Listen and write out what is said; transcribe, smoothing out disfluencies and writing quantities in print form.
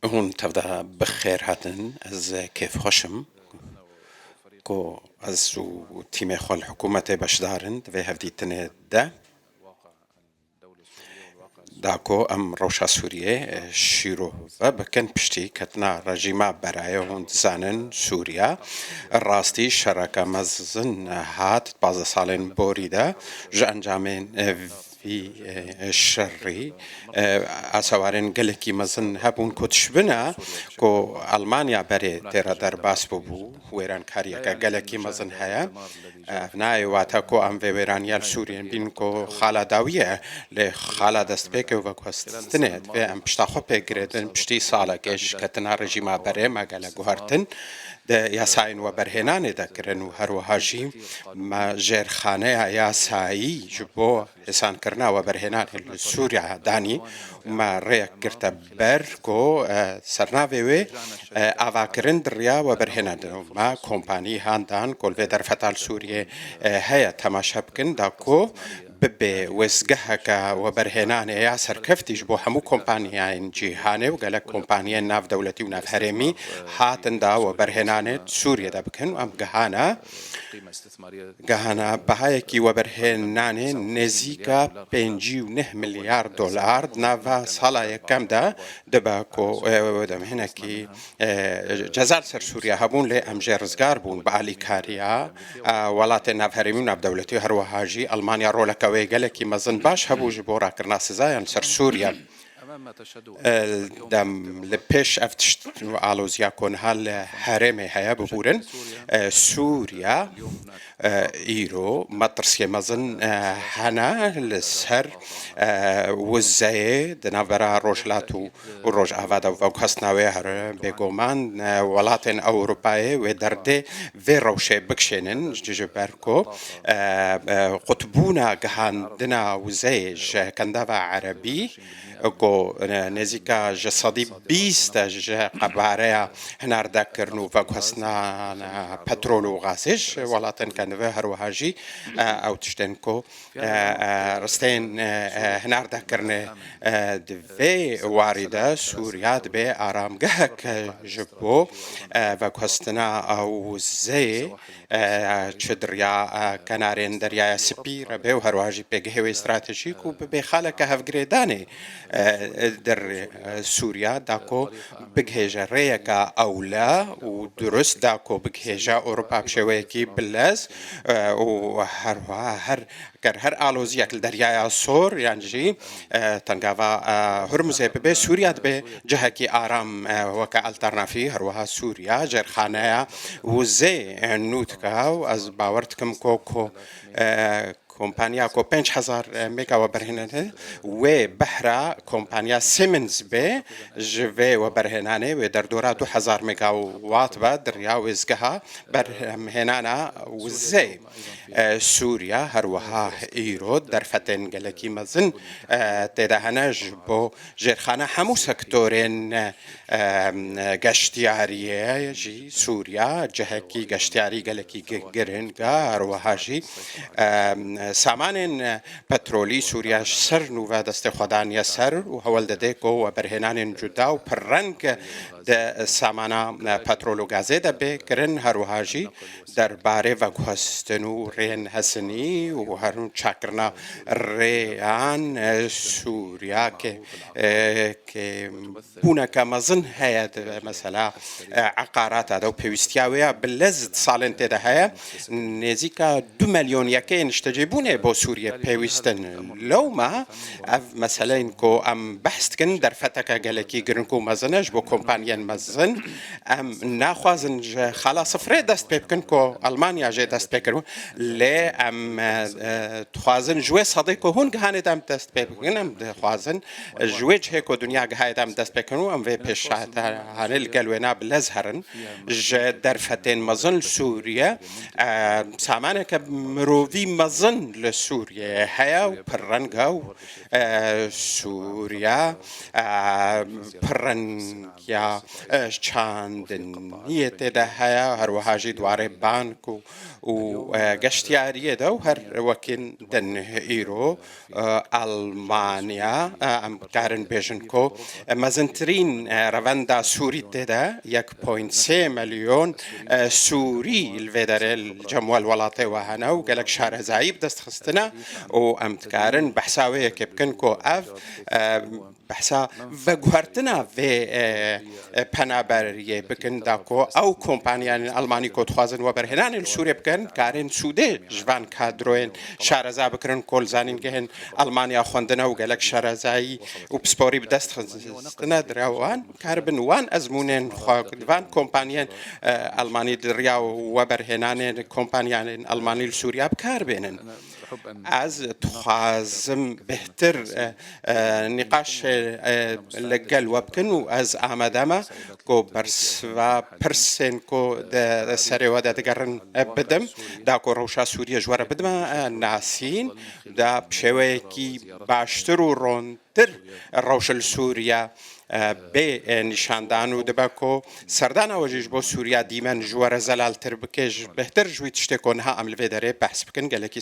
هون تبدأ بخير هاتن از كيف خشم كو از و تيمي خو الحكومة بشدارن في هفدي تنه داكو ام روشا سوريا شيرو بكن بشتي كتنا رجيما براي هون زانن سوريا الراستي شركة مزن هات بعض سالين بوريدا جانجامين في الشري أسوارن قلكي مزن هبون كتشبنا كو ألمانيا بري تيرا درباس ببو ويران كاريكا قلكي مزن هيا ناي واتاكو ام في ويران يال سوريان بين كو خالا داوية لخالا دستبيك وكوستنت في ام بشتاخو بيقردن بشتي سالا كيش كتنا رجيما بري ما قالا قهرتن ده ياساين وبرهنان ذكرن وهروهاجي ما جير خانه ياساي جبو حسان كرنا وبرهنان سوريا داني ما ريك كرتا بركو سرناوي افاكرن دريا وبرهنان ما كومباني هاندان كل في درفتال سوريا هيا تماشبكن داكو ببي وزقهك وبرهنان يا سركفتي جبو همو كومبانيين جيهاني وقال لك كومبانيين ناف دولتي وناف هرمي هاتن دا وبرهنان سوريا دا بكن ام جهانا بهايكي وبرهنان نزيكا 5 مليار دولار نافا صالا يكام دا دباكو ودم هناكي جزال سر سوريا هبون لي ام جرزگار بون بعلي كاريا ولات ناف هرمي وناف دولتي هروهاجي المانيا رولك ويقلكي مزن باش هبو جبورا كرنا سزايا سر سوريا دم لبيش افتشت علوز يكون هال هرمي هيا ببورن سوريا ايرو مطرسي مزن هنا لسهر وزاي دنافرا روجلاتو وروج افادا وكاسناوي هر بيغومان ولاتن اوروباي ودردي في روشي بكشينن جبركو قطبونا جهان دنا وزايج كندافا عربي کو نزیکا جسدی 20 قباره هنر دکرنو و گسنا پترول و غازش ولاتن کن و هر وحجی او تشتن کو رستین هنر دکرن دوی وارده سوریا به آرامگاه که جبو و گسنا او زی چدریا کنارین دریا سپیر به هر وحجی بگه و استراتژیک و به خالق هفگریدانی در سوريا داكو بجهجة ريكا أولى ودرس داكو بجهجة أوروبا بشويكي بلاز وهر هر آلوزيك الدريا صور يعني جي تنقافا هرمزي ببي سوريا دبي جهكي آرام وكا الترنافي هروها سوريا جرخانيا وزي نوتكا وأز باورتكم كوكو كومبانيا كو 5000 ميجا وبرهنانه وبحرة كومبانيا سيمنز بي جوي وبرهنانه ودردورا 2000 ميجا وات بدريا وزقها برهنانا وزي سوريا هروها ايرود درفتن قلكي مزن تدهنا جبو جرخانه همو سكتورين گشتیاریه جی سوریا جهکی گشتیاری گلکی گرنگا هروها جی سامان پترولی سوریا سر نووا دست خدان یا سر و هول دده کو و برهنان جدا و پرنگ د سامانا پترول و گازه ده بکرن هروها جی در باره و گوستنو رین حسنی و هرون چکرنا ریان سوریا که بونا کمزن هيا مثلا عقارات هذا وبيستياويا باللزد صالن تدا هيا نزيكا 2 مليون يكين اشتجيبونه بو سوريا بيوستن لو ما مثلا كو ام بحثكن در فتك قالكي جرنكو مزنج بو كومبانيان مزن ام ناخوازن خلاص فري دست بيبكن كو المانيا جي دست بيكرو لي ام تخوازن جوي صديقو هون جهاني دام دست بيبكن ام خوازن جويج هيكو دنيا جهاي دام دست بيكنو ام في بيش هنلقى بالازهرن در فتن مزن سوريا سامانك مروفي مزن جوان لسوريا هيا وبرنجو سوريا برنجا چاندنیه تدا هيا هروها جي دواره بانكو وقشتيارية دو هر وكين دن إيرو ألمانيا أم كارن بيجنكو مزنترين رفندا سوري تدا 1.3 مليون سوري الفيدر الجموال ولاطي وهنا وقالك شهر زعيب دست خستنا وأم تكارن بحساوية كيبكنكو بحثا وگوهرتنا و پنابریه بکن داکو او کمپانیان آلمانی کو تخوازن و برهنان السوریه بکن کارن سوده جوان کادروین شارزا بکرن کل زانین گهن آلمانیا خوندنا و گلک شارزایی و بسپوری بدست خستنا دروان کاربن وان ازمونن خوان کمپانیان آلمانی دریا و برهنان کمپانیان آلمانی السوریا بکار بینن از تخازم بهتر نقاش لقل وبكن وأز آمدما كو برس و برسن كو دا سري ودا تقرن بدم دا كو روشا سوريا جوار بدم ناسين دا بشوي كي باشتر و رونتر روش السوريا به نشاندان و دبکو سردان وجیج با سوریا دیمن جوار زلال تر بکش بهتر جوی تشتکون ها عمل و داره بحث بکن گلکی